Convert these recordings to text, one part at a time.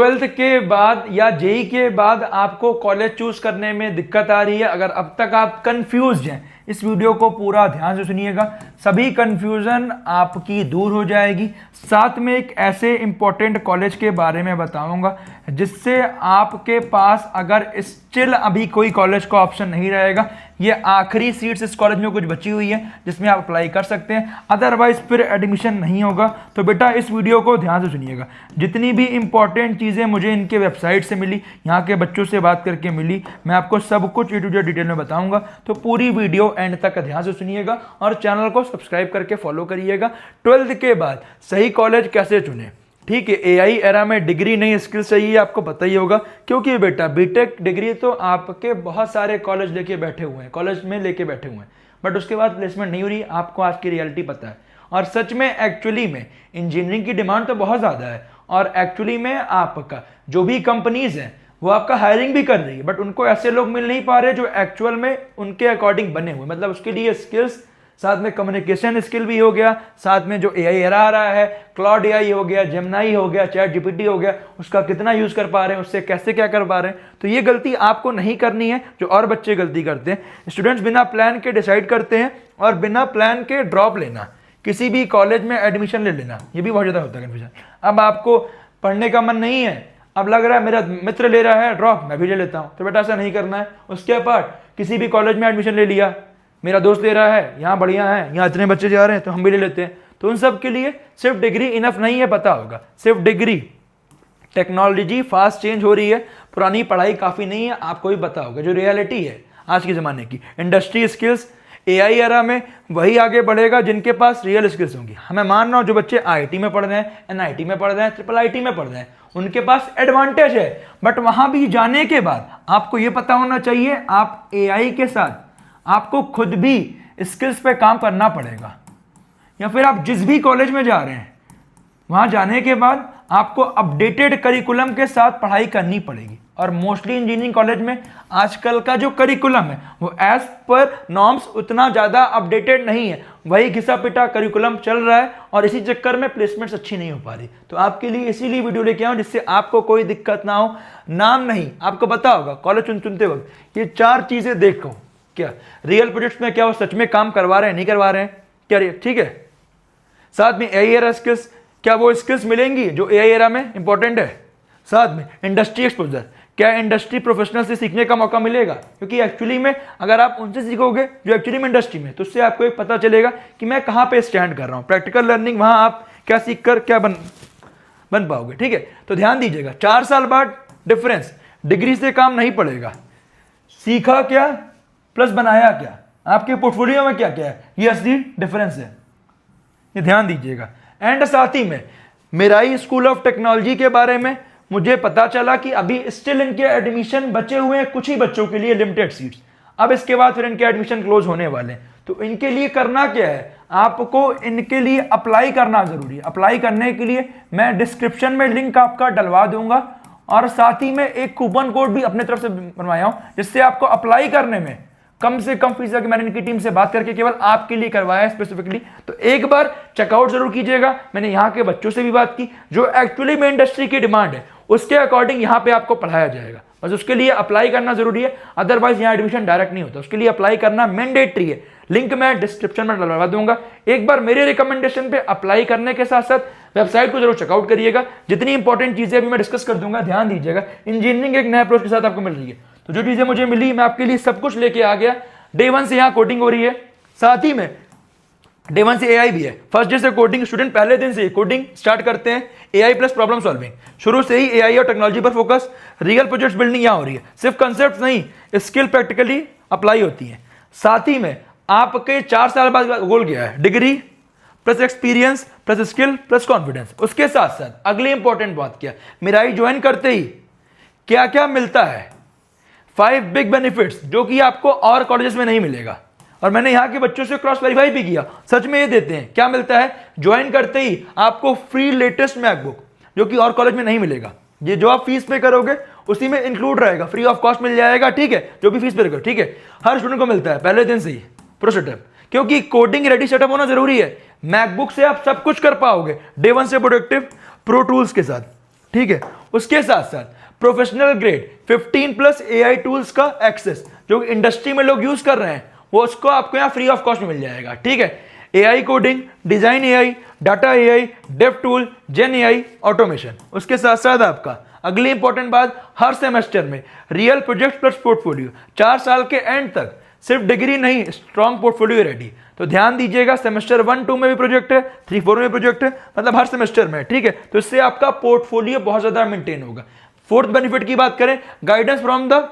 Twelfth के बाद या जेई के बाद आपको कॉलेज चूज करने में दिक्कत आ रही है, अगर अब तक आप कंफ्यूज हैं, इस वीडियो को पूरा ध्यान से सुनिएगा, सभी कंफ्यूजन आपकी दूर हो जाएगी। साथ में एक ऐसे इंपॉर्टेंट कॉलेज के बारे में बताऊंगा जिससे आपके पास अगर स्टिल अभी कोई कॉलेज का ऑप्शन नहीं रहेगा, ये आखिरी सीट्स इस कॉलेज में कुछ बची हुई है जिसमें आप अप्लाई कर सकते हैं, अदरवाइज फिर एडमिशन नहीं होगा। तो बेटा इस वीडियो को ध्यान से सुनिएगा। जितनी भी इंपॉर्टेंट चीज़ें मुझे इनके वेबसाइट से मिली, यहाँ के बच्चों से बात करके मिली, मैं आपको सब कुछ ए टू जेड डिटेल में बताऊंगा। तो पूरी वीडियो एंड तक ध्यान से सुनिएगा और चैनल को सब्सक्राइब करके फॉलो करिएगा। ट्वेल्थ के बाद सही कॉलेज कैसे चुने, ठीक है। एआई एरा में डिग्री नहीं स्किल चाहिए, आपको पता ही होगा, क्योंकि बेटा बीटेक डिग्री तो आपके बहुत सारे कॉलेज लेके बैठे हुए हैं, कॉलेज में लेके बैठे हुए हैं, बट उसके बाद प्लेसमेंट नहीं हो रही। आपको आज की रियलिटी पता है। और सच में एक्चुअली में इंजीनियरिंग की डिमांड तो बहुत ज़्यादा है, और एक्चुअली में आपका जो भी कंपनीज हैं वो आपका हायरिंग भी कर रही है, बट उनको ऐसे लोग मिल नहीं पा रहे जो एक्चुअल में उनके अकॉर्डिंग बने हुए। मतलब उसके लिए स्किल्स, साथ में कम्युनिकेशन स्किल भी हो गया, साथ में जो एआई एरा आ रहा है, क्लाउड एआई हो गया, जेमिनी हो गया, चैट जीपीटी हो गया, उसका कितना यूज कर पा रहे हैं, उससे कैसे क्या कर पा रहे हैं। तो ये गलती आपको नहीं करनी है जो और बच्चे गलती करते हैं। स्टूडेंट्स बिना प्लान के डिसाइड करते हैं और बिना प्लान के ड्रॉप लेना, किसी भी कॉलेज में एडमिशन ले लेना, ये भी बहुत ज़्यादा होता है कन्फ्यूजन। अब आपको पढ़ने का मन नहीं है, अब लग रहा है मेरा मित्र ले रहा है ड्रॉप, मैं भी ले लेता हूँ, तो बेटा ऐसा नहीं करना है। उसके बाद किसी भी कॉलेज में एडमिशन ले लिया, मेरा दोस्त ले रहा है, यहाँ बढ़िया है, यहाँ इतने बच्चे जा रहे हैं तो हम भी ले लेते हैं, तो उन सब के लिए सिर्फ डिग्री इनफ नहीं है, पता होगा। सिर्फ डिग्री, टेक्नोलॉजी फास्ट चेंज हो रही है, पुरानी पढ़ाई काफ़ी नहीं है, आपको भी पता होगा। जो रियलिटी है आज के ज़माने की, इंडस्ट्री स्किल्स एआई एरा में वही आगे बढ़ेगा जिनके पास रियल स्किल्स होंगी। हमें मान रहा हूँ जो बच्चे आईटी में पढ़ रहे हैं, एनआईटी में पढ़ रहे हैं, ट्रिपल आईटी में पढ़ रहे हैं, उनके पास एडवांटेज है, बट वहाँ भी जाने के बाद आपको ये पता होना चाहिए आप एआई के साथ आपको खुद भी स्किल्स पे काम करना पड़ेगा। या फिर आप जिस भी कॉलेज में जा रहे हैं वहां जाने के बाद आपको अपडेटेड करिकुलम के साथ पढ़ाई करनी पड़ेगी। और मोस्टली इंजीनियरिंग कॉलेज में आजकल का जो करिकुलम है वो एज पर नॉर्म्स उतना ज़्यादा अपडेटेड नहीं है, वही घिसा पिटा करिकुलम चल रहा है, और इसी चक्कर में प्लेसमेंट्स अच्छी नहीं हो पा रही। तो आपके लिए इसीलिए वीडियो लेके आऊँ जिससे आपको कोई दिक्कत ना हो। नाम नहीं, आपको पता होगा कॉलेज चुनते वक्त ये 4 चीज़ें देखो, क्या रियल प्रोजेक्ट्स में क्या वो सच में काम करवा रहे हैं, नहीं करवा रहे हैं, क्या ठीक है। साथ में एआई एरा स्किल्स, क्या वो स्किल्स मिलेंगी जो एआई एरा में इंपॉर्टेंट है। साथ में इंडस्ट्री एक्सपोजर, क्या इंडस्ट्री प्रोफेशनल से सीखने का मौका मिलेगा, क्योंकि एक्चुअली में अगर आप उनसे सीखोगे जो एक्चुअली में इंडस्ट्री में, तो उससे आपको एक पता चलेगा कि मैं कहाँ पे स्टैंड कर रहा हूँ। प्रैक्टिकल लर्निंग, वहाँ आप क्या सीख कर क्या बन पाओगे, ठीक है। तो ध्यान दीजिएगा, 4 साल बाद डिफरेंस, डिग्री से काम नहीं पड़ेगा। सीखा क्या प्लस बनाया क्या, आपके पोर्टफोलियो में क्या क्या है, ये असली डिफरेंस है, ये ध्यान दीजिएगा। एंड साथ ही में मेराई स्कूल ऑफ टेक्नोलॉजी के बारे में मुझे पता चला कि अभी स्टिल इनके एडमिशन बचे हुए हैं, कुछ ही बच्चों के लिए लिमिटेड सीट्स। अब इसके बाद फिर इनके एडमिशन क्लोज होने वाले हैं। तो इनके लिए करना क्या है, आपको इनके लिए अप्लाई करना जरूरी है। अप्लाई करने के लिए मैं डिस्क्रिप्शन में लिंक आपका डलवा दूंगा, और साथ ही में एक कूपन कोड भी अपने तरफ से बनवाया हूं जिससे आपको अप्लाई करने में कम से कम फीस लगे। मैंने इनकी टीम से बात करके केवल आपके लिए करवाया है स्पेसिफिकली, तो एक बार चेकआउट जरूर कीजिएगा। मैंने यहाँ के बच्चों से भी बात की, जो एक्चुअली में इंडस्ट्री की डिमांड है उसके अकॉर्डिंग यहाँ पे आपको पढ़ाया जाएगा। बस उसके लिए अप्लाई करना जरूरी है, अदरवाइज यहाँ एडमिशन डायरेक्ट नहीं होता। उसके लिए अप्लाई करना मैंडेटरी है, लिंक मैं डिस्क्रिप्शन में डलवा दूंगा। एक बार मेरे रिकमेंडेशन पे अप्लाई करने के साथ साथ वेबसाइट को जरूर चेकआउट करिएगा। जितनी इंपॉर्टेंट चीजें अभी मैं डिस्कस कर दूंगा, ध्यान दीजिएगा। इंजीनियरिंग एक नए अप्रोच के साथ आपको मिल रही है, तो जो चीजें मुझे मिली मैं आपके लिए सब कुछ लेके आ गया। डे 1 से यहाँ कोडिंग हो रही है, साथ ही में डे 1 से एआई भी है। फर्स्ट डे से कोडिंग, स्टूडेंट पहले दिन से कोडिंग स्टार्ट करते हैं। एआई प्लस प्रॉब्लम सॉल्विंग, शुरू से ही एआई और टेक्नोलॉजी पर फोकस। रियल प्रोजेक्ट्स बिल्डिंग यहाँ हो रही है, सिर्फ कंसेप्ट नहीं, स्किल प्रैक्टिकली अप्लाई होती है। साथ ही में आपके 4 साल बाद गोल गया है degree plus experience plus skill plus confidence. उसके साथ साथ अगली इंपॉर्टेंट बात क्या, मेराई ज्वाइन करते ही क्या क्या मिलता है, 5 बिग बेनिफिट्स जो कि आपको और कॉलेजेस में नहीं मिलेगा। और मैंने यहाँ के बच्चों से क्रॉस वेरीफाई भी किया, सच में ये देते हैं। क्या मिलता है, ज्वाइन करते ही आपको फ्री लेटेस्ट मैकबुक, जो कि और कॉलेज में नहीं मिलेगा। ये जो आप फीस पे करोगे उसी में इंक्लूड रहेगा, फ्री ऑफ कॉस्ट मिल जाएगा, ठीक है। जो भी फीस पे करोगे, ठीक है, हर स्टूडेंट को मिलता है पहले दिन से ही प्रो सेटअप, क्योंकि कोडिंग रेडी सेटअप होना जरूरी है। मैकबुक से आप सब कुछ कर पाओगे डे 1 से प्रोडक्टिव प्रो टूल्स के साथ, ठीक है। उसके साथ साथ प्रोफेशनल ग्रेड 15+ AI टूल्स का एक्सेस जो इंडस्ट्री में लोग यूज कर रहे हैं वो उसको आपको यहाँ फ्री ऑफ कॉस्ट में मिल जाएगा। ठीक है, AI coding, design AI, data AI, dev tool, gen AI, automation. उसके साथ साथ आपका अगली इंपॉर्टेंट बात, हर सेमेस्टर में रियल प्रोजेक्ट प्लस पोर्टफोलियो, 4 साल के एंड तक सिर्फ डिग्री नहीं, स्ट्रॉन्ग पोर्टफोलियो रेडी। तो ध्यान दीजिएगा, सेमेस्टर 1-2 में भी प्रोजेक्ट है, 3-4 में भी प्रोजेक्ट है, मतलब हर सेमेस्टर में। ठीक है, तो इससे आपका पोर्टफोलियो बहुत ज्यादा मेंटेन होगा। फोर्थ बेनिफिट की बात करें, guidance from the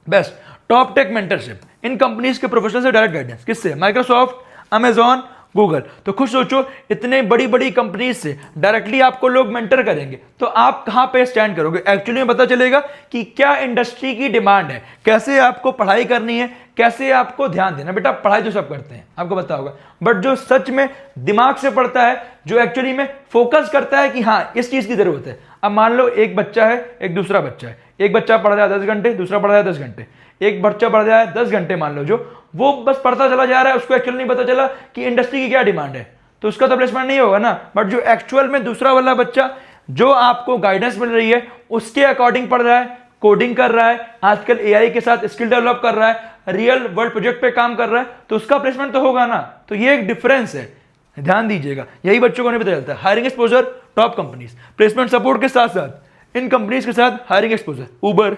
best top tech mentorship in companies के प्रोफेशनल से डायरेक्ट गाइडेंस। किससे? Microsoft, Amazon, Google. तो खुद सोचो, इतने बड़ी बड़ी कंपनीज से डायरेक्टली आपको लोग मेंटर करेंगे तो आप कहां पे स्टैंड करोगे। एक्चुअली में पता चलेगा कि क्या इंडस्ट्री की डिमांड है, कैसे आपको पढ़ाई करनी है, कैसे आपको ध्यान देना। बेटा पढ़ाई तो सब करते हैं, आपको पता होगा, बट जो सच में दिमाग से पढ़ता है, जो एक्चुअली में फोकस करता है कि हाँ इस चीज की जरूरत है। अब मान लो एक बच्चा है, एक दूसरा बच्चा है, एक बच्चा पढ़ रहा है 10 घंटे, दूसरा पढ़ रहा है 10 घंटे, एक बच्चा पढ़ रहा है 10 घंटे मान लो, जो वो बस पढ़ता चला जा रहा है, उसको एक्चुअल नहीं पता चला कि इंडस्ट्री की क्या डिमांड है, तो उसका तो प्लेसमेंट नहीं होगा ना। बट जो एक्चुअल में दूसरा वाला बच्चा जो आपको गाइडेंस मिल रही है उसके अकॉर्डिंग पढ़ रहा है, कोडिंग कर रहा है, आजकल AI के साथ स्किल डेवलप कर रहा है, रियल वर्ल्ड प्रोजेक्ट पे काम कर रहा है, तो उसका प्लेसमेंट तो होगा ना। तो ये एक डिफरेंस है, ध्यान दीजिएगा, यही बच्चों को नहीं पता चलता। Hiring exposure top companies, placement support के साथ साथ इन कंपनीज के साथ hiring exposure, Uber,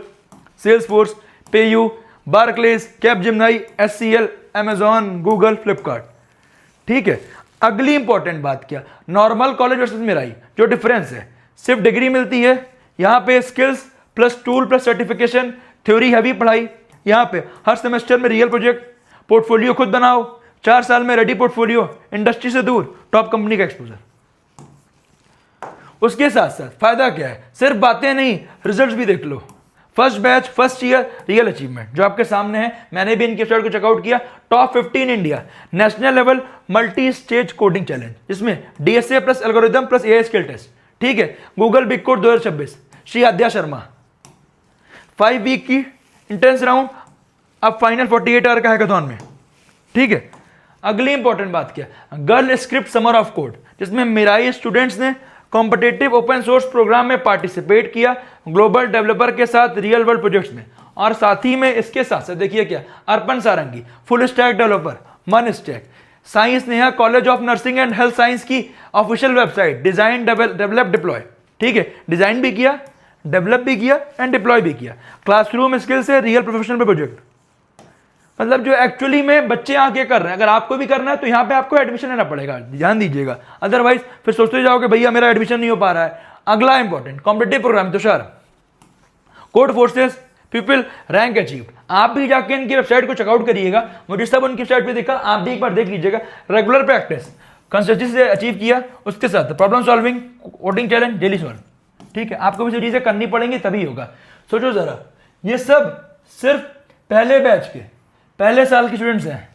Salesforce, PayU, Barclays, Capgemini, HCL, Amazon, Google, Flipkart. ठीक है, अगली इंपॉर्टेंट बात क्या, नॉर्मल कॉलेज वर्सेस मेराई जो डिफरेंस है, सिर्फ डिग्री मिलती है, यहाँ पे skills plus tool plus certification, theory heavy पढ़ाई, यहाँ पे हर सेमेस्टर में रियल प्रोजेक्ट, पोर्टफोलियो खुद बनाओ, 4 साल में रेडी पोर्टफोलियो, इंडस्ट्री से दूर, टॉप कंपनी का एक्सपोजर। उसके साथ साथ फायदा क्या है, सिर्फ बातें नहीं, रिजल्ट्स भी देख लो। First batch, first year, real achievement जो आपके सामने है, मैंने भी इनके वेबसाइट को चेकआउट किया। Top 15 India national level multi stage coding challenge, जिसमें DSA plus algorithm plus AI skill test. ठीक है, Google big code 2026, Shri Aadya Sharma, 5 week की इंटेंस राउंड, अब फाइनल 48 आवर का हैकाथॉन में। ठीक है, अगली इंपॉर्टेंट बात क्या, girl script summer of code, जिसमें मेराई स्टूडेंट्स ने कॉम्पिटिटिव ओपन सोर्स प्रोग्राम में पार्टिसिपेट किया, ग्लोबल डेवलपर के साथ रियल वर्ल्ड प्रोजेक्ट्स में। और साथ ही में इसके साथ साथ देखिए क्या, Arpan Sarangi full stack developer, मन stack, science Neha college of nursing and health science की official website, design develop deploy. ठीक है, डिजाइन भी किया, डेवलप भी किया एंड डिप्लॉय भी किया। क्लासरूम स्किल से रियल प्रोफेशनल पे प्रोजेक्ट, मतलब जो एक्चुअली में बच्चे आके कर रहे हैं। अगर आपको भी करना है तो यहाँ पे आपको एडमिशन लेना पड़ेगा, ध्यान दीजिएगा, अदरवाइज फिर सोचते जाओगे भैया मेरा एडमिशन नहीं हो पा रहा है। अगला important competitive program, Tushar code forces people rank achieved, आप भी जाके इनकी वेबसाइट को चेकआउट करिएगा, मुझे सब उनकी वेबसाइट पे देखा, आप भी एक बार देख लीजिएगा। रेगुलर प्रैक्टिस, कंसिस्टेंसी से अचीव किया, उसके साथ problem solving, coding challenge daily solve. ठीक है, आपको भी चीजें करनी पड़ेंगी तभी होगा। सोचो जरा, ये सब सिर्फ पहले बैच के पहले साल के स्टूडेंट्स हैं,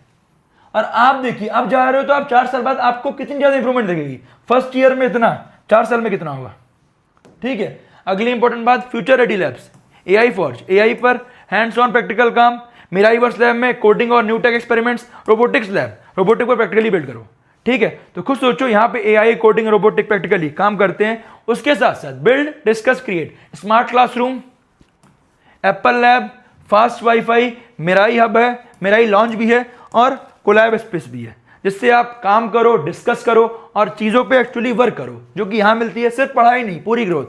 और आप देखिए अब जा रहे हो तो आप 4 साल बाद आपको कितनी ज्यादा इंप्रूवमेंट दिखेगी। फर्स्ट ईयर में इतना, 4 साल में कितना होगा। ठीक है, अगली इंपॉर्टेंट बात, future ready labs, AI forge, AI पर हैंड्स ऑन प्रैक्टिकल काम, मेराई वर्स लैब में कोडिंग और new take experiments, robotics lab, robotic पर प्रैक्टिकली बिल्ड करो। ठीक है, तो खुद सोचो यहाँ पे AI कोडिंग रोबोटिक प्रैक्टिकली काम करते हैं। उसके साथ साथ build discuss create smart classroom, Apple lab, fast wifi, Mirae hub है, मेराई लॉन्च भी है और कोलैब स्पेस भी है, जिससे आप काम करो, डिस्कस करो और चीजों पे एक्चुअली वर्क करो, जो कि यहां मिलती है। सिर्फ पढ़ाई नहीं, पूरी growth.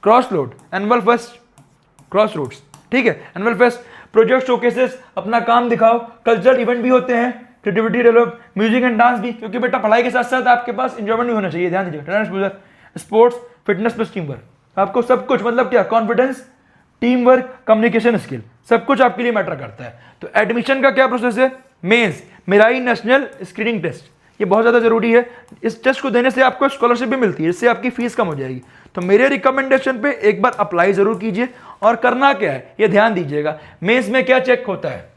Cross road annual fest, cross roads, ठीक है, एनुअल फेस्ट, प्रोजेक्ट शोकेसेस, अपना काम दिखाओ, कल्चरल इवेंट भी होते हैं, creativity develop, music and dance भी, क्योंकि बेटा पढ़ाई के साथ साथ आपके पास इंजॉयमेंट भी होना चाहिए, ध्यान दीजिए। Sports, fitness plus team work, आपको सब कुछ, मतलब क्या, confidence, team work, communication skill, सब कुछ आपके लिए मैटर करता है। तो एडमिशन का क्या प्रोसेस है, मेंस, मेराई नेशनल स्क्रीनिंग टेस्ट, ये बहुत ज़्यादा जरूरी है। इस टेस्ट को देने से आपको स्कॉलरशिप भी मिलती है, इससे आपकी फीस कम हो जाएगी। तो मेरे रिकमेंडेशन पे एक बार अप्लाई जरूर कीजिए। और करना क्या है ये ध्यान दीजिएगा, मेंस में क्या चेक होता है,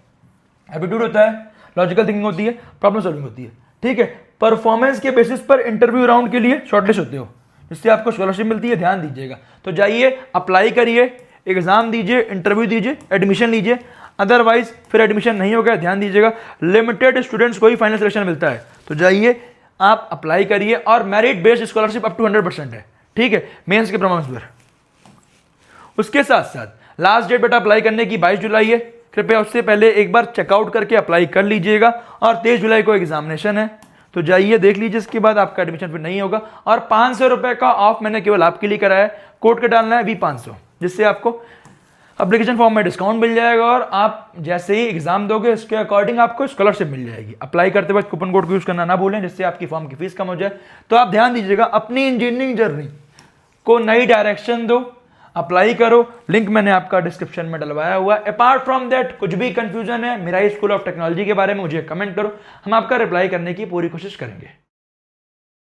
एप्टीट्यूड होता है, लॉजिकल थिंकिंग होती है, प्रॉब्लम सॉल्विंग होती है। ठीक है, परफॉर्मेंस के बेसिस पर इंटरव्यू राउंड के लिए शॉर्टलिस्ट होते हो, जिससे आपको स्कॉलरशिप मिलती है, ध्यान दीजिएगा। तो जाइए अप्लाई करिए, एग्जाम दीजिए, इंटरव्यू दीजिए, एडमिशन लीजिए, अदरवाइज फिर एडमिशन नहीं हो गया, ध्यान दीजिएगा, लिमिटेड स्टूडेंट्स को ही फाइनल सिलेक्शन मिलता है। तो जाइए आप अप्लाई करिए और merit based scholarship up to 100% है। ठीक है, मेंस के परफॉर्मेंस पर। उसके साथ साथ लास्ट डेट बेटा अप्लाई करने की 22 जुलाई है, कृपया उससे पहले एक बार चेकआउट करके अप्लाई कर लीजिएगा। और 23 जुलाई को एग्जामिनेशन है, तो जाइए देख लीजिए, इसके बाद आपका एडमिशन फिर नहीं होगा। और 500 रुपए का ऑफ मैंने केवल आपके लिए कराया है, कोड का डालना है V500, जिससे आपको एप्लीकेशन फॉर्म में डिस्काउंट मिल जाएगा और आप जैसे ही एग्जाम दोगे उसके अकॉर्डिंग आपको स्कॉलरशिप मिल जाएगी। अप्लाई करते वक्त कूपन कोड को यूज करना ना भूलें, जिससे आपकी फॉर्म की फीस कम हो जाए। तो आप ध्यान दीजिएगा, अपनी इंजीनियरिंग जर्नी को नई डायरेक्शन दो, अप्लाई करो। लिंक मैंने आपका डिस्क्रिप्शन में डलवाया हुआ है। अपार्ट फ्रॉम दैट कुछ भी कंफ्यूजन है मिराई स्कूल ऑफ टेक्नोलॉजी के बारे में, मुझे कमेंट करो, हम आपका रिप्लाई करने की पूरी कोशिश करेंगे।